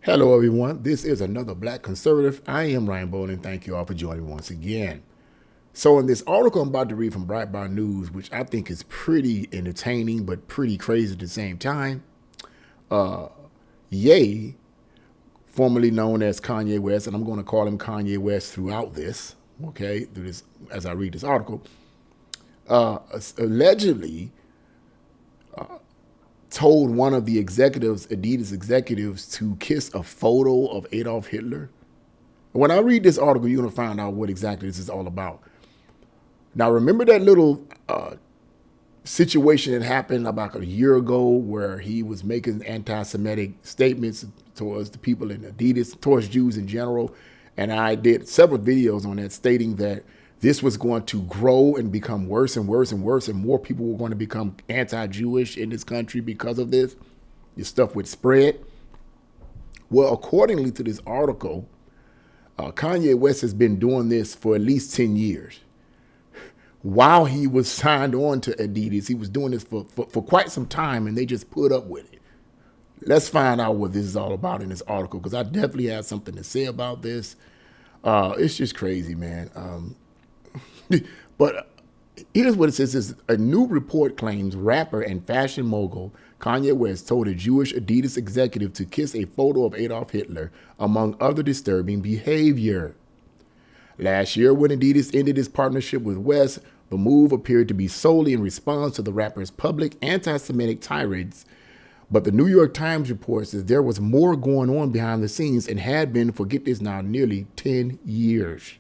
Hello, everyone. This is another Black Conservative. I am Ryan Bowling. Thank you all for joining me once again. So, in this article I'm about to read from Breitbart News, which I think is pretty entertaining but pretty crazy at the same time, Ye, formerly known as Kanye West, and I'm going to call him Kanye West throughout this, okay, through this as I read this article, allegedly told one of the executives, Adidas executives, to kiss a photo of Adolf Hitler. When I read this article, you're going to find out what exactly this is all about. Now, remember that little situation that happened about a year ago where he was making anti-Semitic statements towards the people in Adidas, towards Jews in general. And I did several videos on that stating that this was going to grow and become worse and worse and worse, and more people were going to become anti-Jewish in this country because of this. This stuff would spread. Well, accordingly to this article, Kanye West has been doing this for at least 10 years. While he was signed on to Adidas, he was doing this for quite some time, and they just put up with it. Let's find out what this is all about in this article, because I definitely have something to say about this. It's just crazy, man. But here's what it says. A new report claims rapper and fashion mogul Kanye West told a Jewish Adidas executive to kiss a photo of Adolf Hitler, among other disturbing behavior. Last year, when Adidas ended its partnership with West, the move appeared to be solely in response to the rapper's public anti-Semitic tirades. But the New York Times reports that there was more going on behind the scenes and had been, forget this now, nearly 10 years.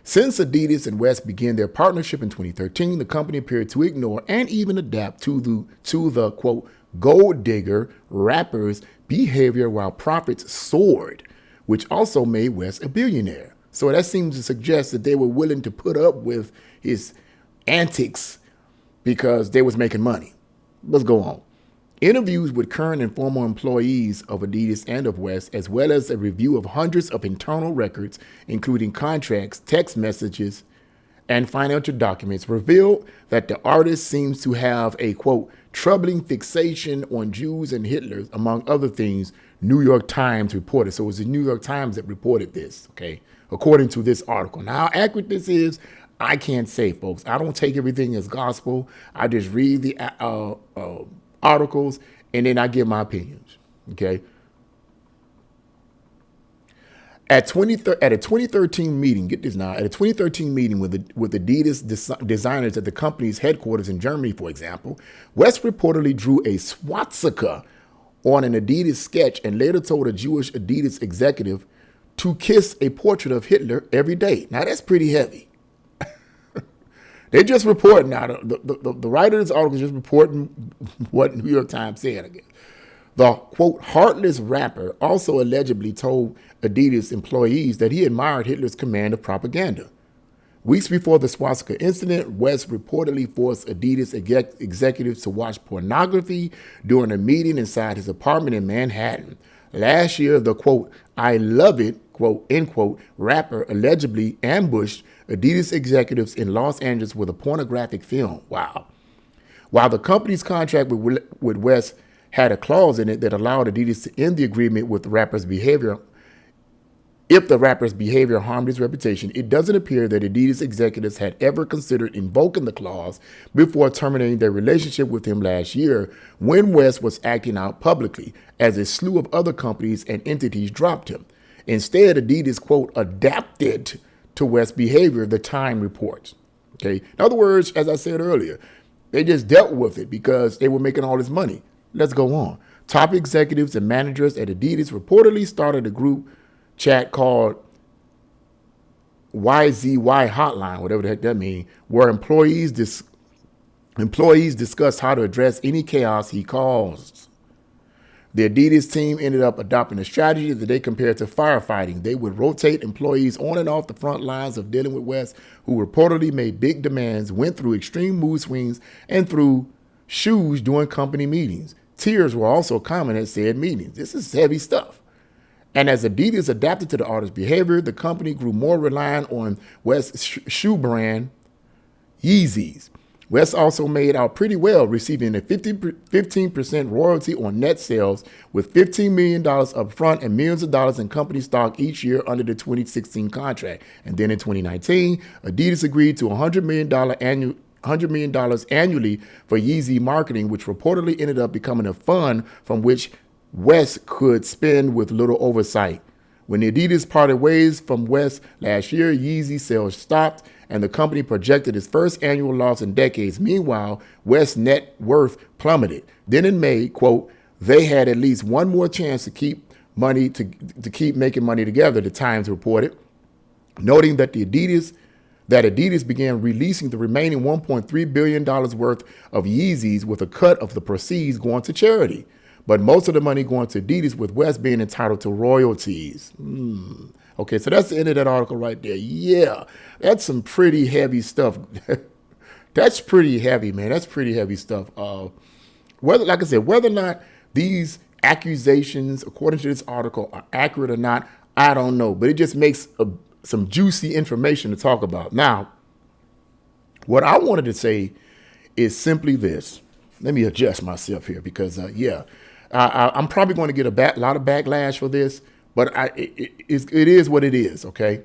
Since Adidas and West began their partnership in 2013, the company appeared to ignore and even adapt to the quote, gold digger rapper's behavior while profits soared, which also made West a billionaire. So that seems to suggest that they were willing to put up with his antics because they was making money. Let's go on. Interviews with current and former employees of Adidas and of West, as well as a review of hundreds of internal records, including contracts, text messages, and financial documents, revealed that the artist seems to have a, quote, troubling fixation on Jews and Hitler, among other things, New York Times reported. So it was the New York Times that reported this, okay, according to this article. Now, how accurate this is, I can't say, folks. I don't take everything as gospel. I just read the articles, and then I give my opinions, okay? At a 2013 meeting, get this now, at a 2013 meeting with Adidas designers at the company's headquarters in Germany, for example, West reportedly drew a swastika on an Adidas sketch and later told a Jewish Adidas executive to kiss a portrait of Hitler every day. Now, that's pretty heavy. They just reporting now. The writer of this article is just reporting what New York Times said, I guess. The, quote, heartless rapper also allegedly told Adidas employees that he admired Hitler's command of propaganda. Weeks before the swastika incident, West reportedly forced Adidas executives to watch pornography during a meeting inside his apartment in Manhattan. Last year, the, quote, I love it, quote, end quote, rapper allegedly ambushed Adidas executives in Los Angeles with a pornographic film. Wow. While the company's contract with West had a clause in it that allowed Adidas to end the agreement with the rapper's behavior if the rapper's behavior harmed his reputation, it doesn't appear that Adidas executives had ever considered invoking the clause before terminating their relationship with him last year when West was acting out publicly, as a slew of other companies and entities dropped him. Instead, Adidas, quote, adapted to West's behavior, the Time reports. Okay. In other words, as I said earlier, they just dealt with it because they were making all this money. Let's go on. Top executives and managers at Adidas reportedly started a group chat called YZY Hotline, whatever the heck that means, where employees discussed how to address any chaos he caused. The Adidas team ended up adopting a strategy that they compared to firefighting. They would rotate employees on and off the front lines of dealing with West, who reportedly made big demands, went through extreme mood swings, and threw shoes during company meetings. Tears were also common at said meetings. This is heavy stuff. And as Adidas adapted to the artist's behavior, the company grew more reliant on West's shoe brand, Yeezys. West also made out pretty well, receiving a 15% royalty on net sales with $15 million up front and millions of dollars in company stock each year under the 2016 contract. And then in 2019, Adidas agreed to $100 million annually for Yeezy marketing, which reportedly ended up becoming a fund from which West could spend with little oversight. When the Adidas parted ways from West last year, Yeezy sales stopped, and the company projected its first annual loss in decades. Meanwhile, West's net worth plummeted. Then in May, quote, they had at least one more chance to keep making money together, the Times reported, noting that Adidas began releasing the remaining $1.3 billion worth of Yeezys with a cut of the proceeds going to charity. But most of the money going to Adidas, with West being entitled to royalties. Okay, so that's the end of that article right there. Yeah, that's some pretty heavy stuff. That's pretty heavy, man. That's pretty heavy stuff. Whether or not these accusations, according to this article, are accurate or not, I don't know. But it just makes some juicy information to talk about. Now, what I wanted to say is simply this. Let me adjust myself here because, I'm probably going to get a lot of backlash for this, but it is what it is, okay?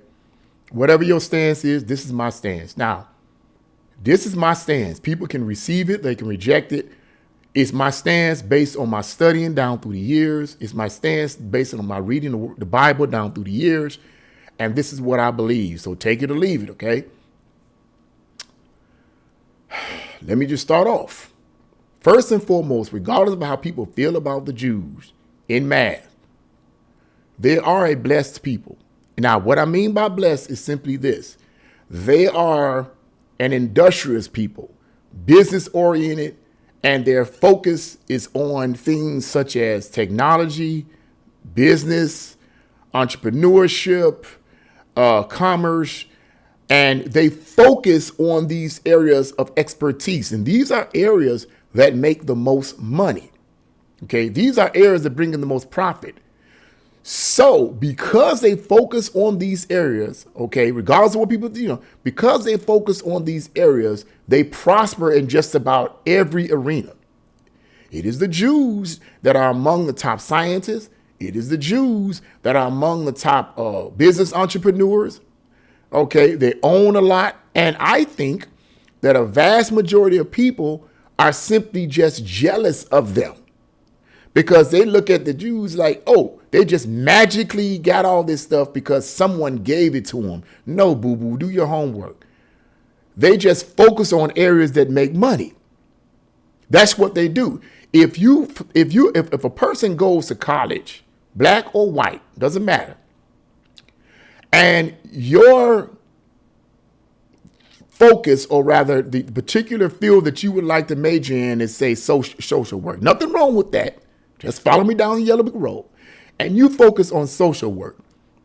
Whatever your stance is, this is my stance. Now, this is my stance. People can receive it. They can reject it. It's my stance based on my studying down through the years. It's my stance based on my reading the Bible down through the years. And this is what I believe. So take it or leave it, okay? Let me just start off. First and foremost, regardless of how people feel about the Jews in math, they are a blessed people. Now, what I mean by blessed is simply this. They are an industrious people, business-oriented, and their focus is on things such as technology, business, entrepreneurship, commerce, and they focus on these areas of expertise. And these are areas that make the most money. Okay, these are areas that bring in the most profit. So because they focus on these areas, okay, regardless of what people do, because they focus on these areas, they prosper in just about every arena. It is the Jews that are among the top scientists. It is the Jews that are among the top business entrepreneurs. Okay, they own a lot. And I think that a vast majority of people are simply just jealous of them because they look at the Jews like, oh, they just magically got all this stuff because someone gave it to them. No, boo-boo, do your homework. They just focus on areas that make money. That's what they do. If a person goes to college, black or white, doesn't matter, and your focus, or rather the particular field that you would like to major in is, say, social work. Nothing wrong with that. Just follow me down the yellow brick road. And you focus on social work,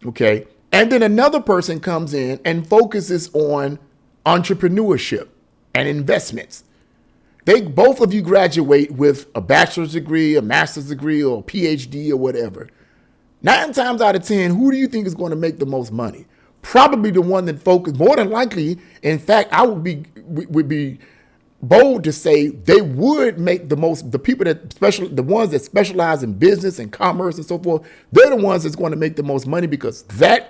okay? And then another person comes in and focuses on entrepreneurship and investments. Both of you graduate with a bachelor's degree, a master's degree, or a PhD or whatever. 9 times out of 10, who do you think is going to make the most money? Probably the one that focused, more than likely. In fact, I would be bold to say they would make the most, the ones that specialize in business and commerce and so forth, they're the ones that's going to make the most money because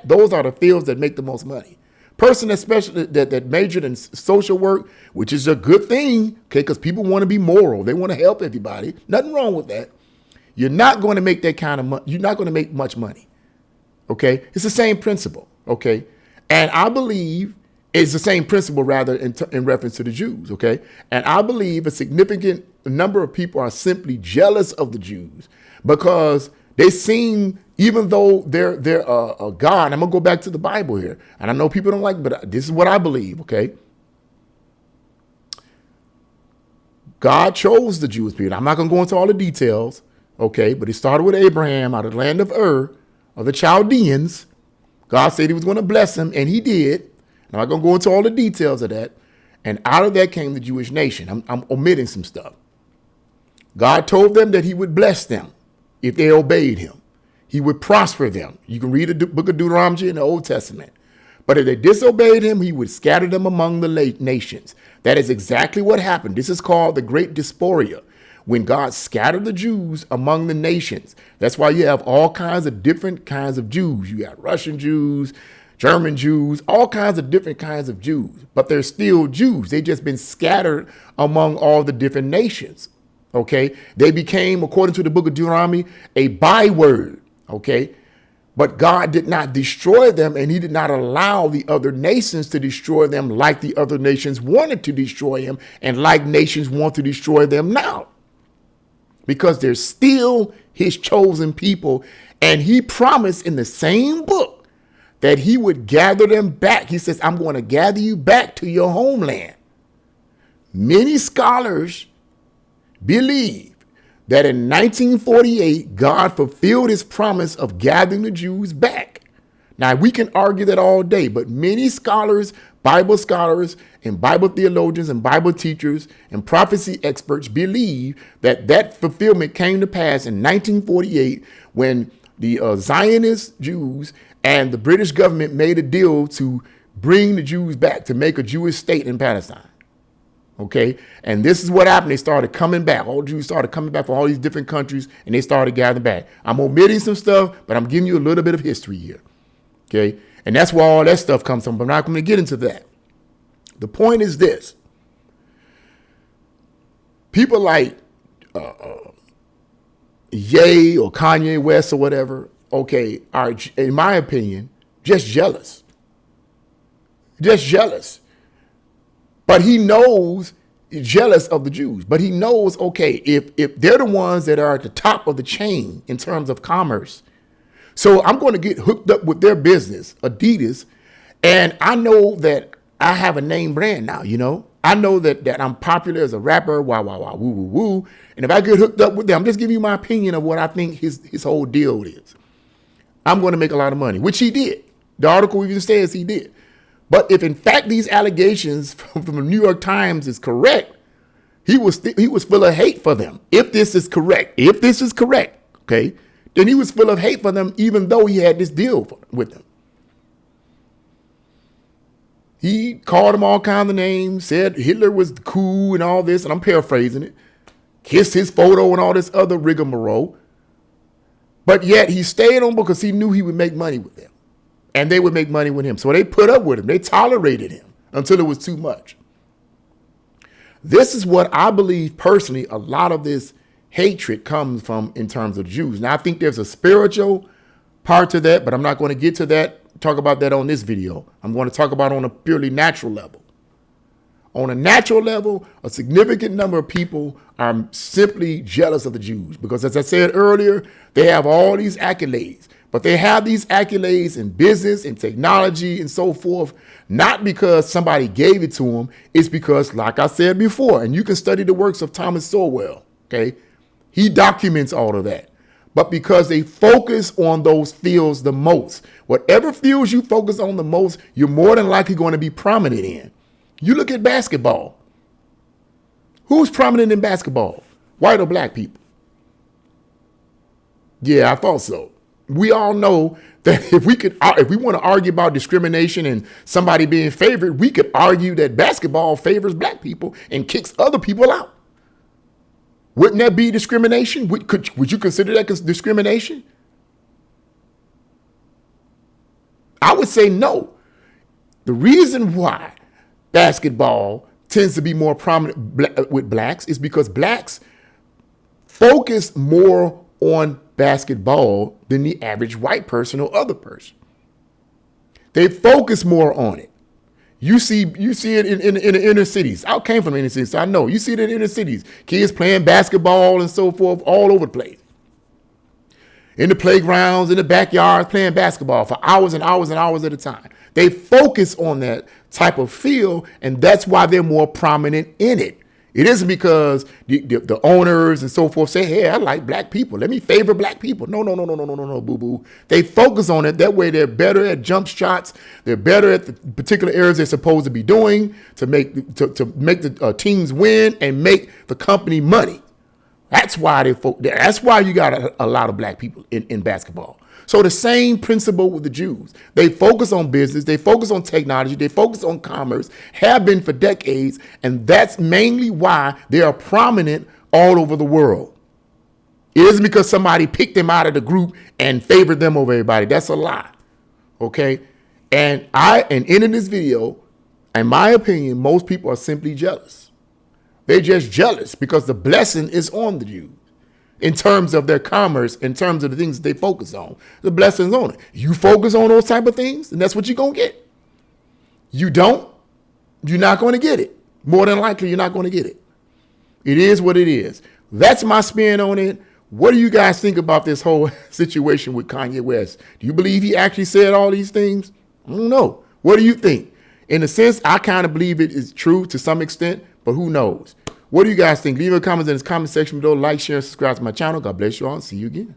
those are the fields that make the most money. Person that majored in social work, which is a good thing, okay, because people want to be moral. They want to help everybody. Nothing wrong with that. You're not going to make that kind of money. You're not going to make much money, okay? It's the same principle, okay? And I believe it's the same principle, rather, in reference to the Jews, okay? And I believe a significant number of people are simply jealous of the Jews because they seem, even though they're a God, I'm going to go back to the Bible here. And I know people don't like it, but this is what I believe, okay? God chose the Jewish people. I'm not going to go into all the details, okay? But it started with Abraham out of the land of Ur, of the Chaldeans. God said he was going to bless him, and he did. I'm not going to go into all the details of that. And out of that came the Jewish nation. I'm omitting some stuff. God told them that he would bless them if they obeyed him. He would prosper them. You can read the book of Deuteronomy in the Old Testament. But if they disobeyed him, he would scatter them among the nations. That is exactly what happened. This is called the Great Diaspora, when God scattered the Jews among the nations. That's why you have all kinds of different kinds of Jews. You got Russian Jews, German Jews, all kinds of different kinds of Jews. But they're still Jews. They've just been scattered among all the different nations. Okay? They became, according to the book of Deuteronomy, a byword. Okay? But God did not destroy them, and he did not allow the other nations to destroy them like the other nations wanted to destroy him and like nations want to destroy them now. Because they're still his chosen people. And he promised in the same book that he would gather them back. He says, I'm going to gather you back to your homeland. Many scholars believe that in 1948, God fulfilled his promise of gathering the Jews back. Now, we can argue that all day, but many scholars, Bible scholars, and Bible theologians, and Bible teachers, and prophecy experts believe that that fulfillment came to pass in 1948 when the Zionist Jews and the British government made a deal to bring the Jews back, to make a Jewish state in Palestine. Okay, and this is what happened. They started coming back. All Jews started coming back from all these different countries, and they started gathering back. I'm omitting some stuff, but I'm giving you a little bit of history here. Okay, and that's where all that stuff comes from, but I'm not going to get into that. The point is this. People like Ye or Kanye West or whatever, okay, are, in my opinion, just jealous. Just jealous. But he knows, jealous of the Jews, but he knows, okay, if they're the ones that are at the top of the chain in terms of commerce, so I'm going to get hooked up with their business, Adidas, and I know that I have a name brand now, you know. I know that I'm popular as a rapper, wah, wah, wah, woo, woo, woo, and if I get hooked up with them, I'm just giving you my opinion of what I think his whole deal is. I'm going to make a lot of money, which he did. The article even says he did. But if in fact these allegations from the New York Times is correct, he was full of hate for them. If this is correct, okay, then he was full of hate for them, even though he had this deal with them. He called them all kinds of names, said Hitler was cool and all this, and I'm paraphrasing it, kissed his photo and all this other rigmarole. But yet he stayed on because he knew he would make money with them. And they would make money with him. So they put up with him. They tolerated him until it was too much. This is what I believe personally a lot of this hatred comes from in terms of Jews. Now, I think there's a spiritual part to that, but I'm not going to get to that, talk about that on this video. I'm going to talk about it on a purely natural level. On a natural level, a significant number of people are simply jealous of the Jews because, as I said earlier, they have all these accolades. But they have these accolades in business and technology and so forth, not because somebody gave it to them. It's because, like I said before, and you can study the works of Thomas Sowell, okay? He documents all of that. But because they focus on those fields the most. Whatever fields you focus on the most, you're more than likely going to be prominent in. You look at basketball. Who's prominent in basketball? White or black people? Yeah, I thought so. We all know that if we want to argue about discrimination and somebody being favored, we could argue that basketball favors black people and kicks other people out. Wouldn't that be discrimination? Would you consider that discrimination? I would say no. The reason why basketball tends to be more prominent with blacks is because blacks focus more on basketball than the average white person or other person. They focus more on it. You see it in the inner cities. I came from inner cities, so I know. You see it in inner cities. Kids playing basketball and so forth all over the place. In the playgrounds, in the backyards, playing basketball for hours and hours and hours at a time. They focus on that type of field, and that's why they're more prominent in it. It isn't because the owners and so forth say, hey, I like black people. Let me favor black people. No, boo-boo. They focus on it. That way they're better at jump shots. They're better at the particular areas they're supposed to be doing to make the teams win and make the company money. That's why that's why you got a lot of black people in basketball. So the same principle with the Jews. They focus on business, they focus on technology, they focus on commerce, have been for decades, and that's mainly why they are prominent all over the world. It isn't because somebody picked them out of the group and favored them over everybody. That's a lie. Okay? And in this video, in my opinion, most people are simply jealous. They're just jealous because the blessing is on the Jews. In terms of their commerce, in terms of the things that they focus on, the blessing's on it. You focus on those type of things, and that's what you're going to get. You don't, you're not going to get it. More than likely, you're not going to get it. It is what it is. That's my spin on it. What do you guys think about this whole situation with Kanye West? Do you believe he actually said all these things? I don't know. What do you think? In a sense, I kind of believe it is true to some extent, but who knows? What do you guys think? Leave a comment in the comment section below. Like, share, and subscribe to my channel. God bless you all and see you again.